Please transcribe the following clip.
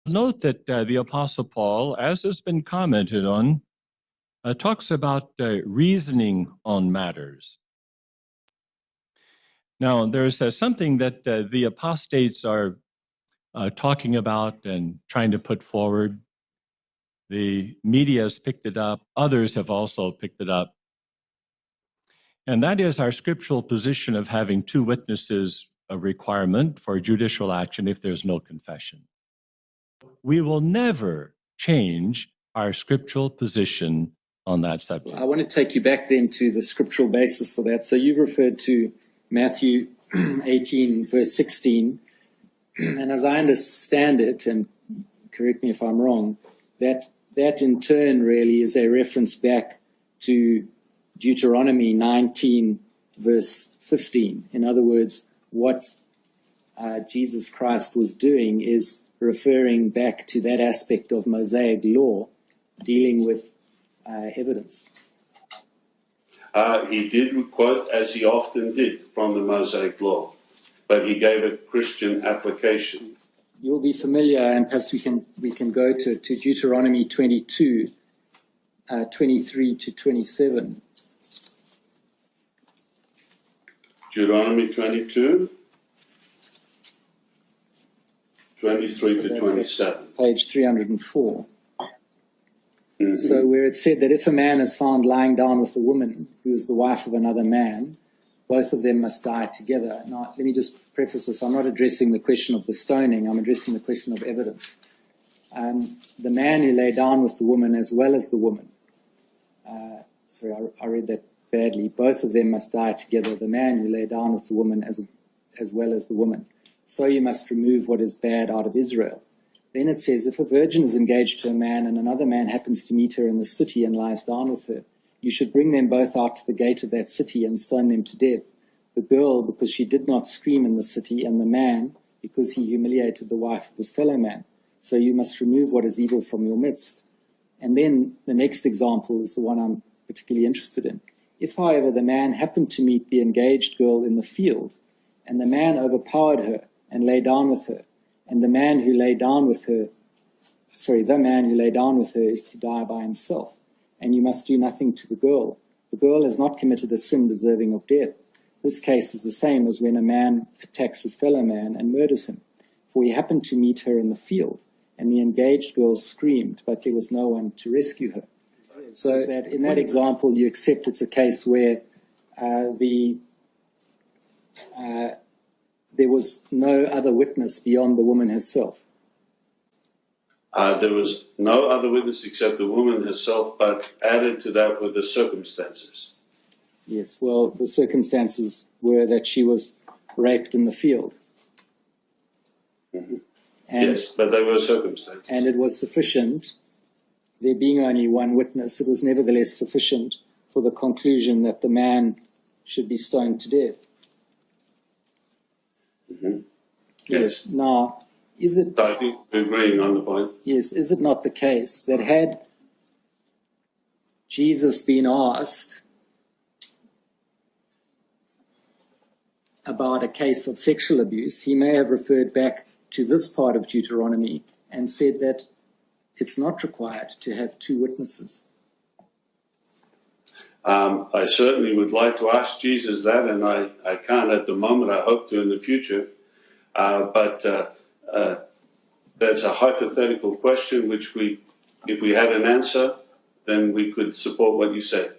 Note that the Apostle Paul, as has been commented on, talks about reasoning on matters. Now, there's something that the apostates are talking about and trying to put forward. The media has picked it up. Others have also picked it up. And that is our scriptural position of having two witnesses a requirement for judicial action if there's no confession. We will never change our scriptural position on that subject. I want to take you back then to the scriptural basis for that. So you referred to Matthew 18, verse 16. And as I understand it, and correct me if I'm wrong, that in turn really is a reference back to Deuteronomy 19, verse 15. In other words, what Jesus Christ was doing is referring back to that aspect of Mosaic law dealing with evidence. He did quote, as he often did, from the Mosaic law, but he gave a Christian application. You'll be familiar, and perhaps we can go to Deuteronomy 22, 23 to 27. Deuteronomy 22, 23 to 27. Page 304. So where it said that if a man is found lying down with a woman who is the wife of another man, both of them must die together. Now, let me just preface this. I'm not addressing the question of the stoning. I'm addressing the question of evidence. The man who lay down with the woman as well as the woman. Sorry, I read that badly. Both of them must die together. The man who lay down with the woman as well as the woman. So you must remove what is bad out of Israel. Then it says, if a virgin is engaged to a man and another man happens to meet her in the city and lies down with her, you should bring them both out to the gate of that city and stone them to death. The girl, because she did not scream in the city, and the man, because he humiliated the wife of his fellow man. So you must remove what is evil from your midst. And then the next example is the one I'm particularly interested in. If, however, the man happened to meet the engaged girl in the field, and the man overpowered her and lay down with her, and the man who lay down with her is to die by himself, and you must do nothing to the girl. The girl has not committed a sin deserving of death. This case is the same as when a man attacks his fellow man and murders him. For he happened to meet her in the field, and the engaged girl screamed, but there was no one to rescue her. So that in that example, you accept it's a case where there was no other witness beyond the woman herself. There was no other witness except the woman herself, but added to that were the circumstances. Yes, well, the circumstances were that she was raped in the field. Mm-hmm. Yes, but they were circumstances. And it was sufficient, there being only one witness, it was nevertheless sufficient for the conclusion that the man should be stoned to death. Mm-hmm. Yes. Now, is it... I think we're agreeing on the point. Yes, is it not the case that had Jesus been asked about a case of sexual abuse, he may have referred back to this part of Deuteronomy and said that it's not required to have two witnesses? I certainly would like to ask Jesus that, and I can't at the moment. I hope to in the future. But that's a hypothetical question, which if we had an answer, then we could support what you said.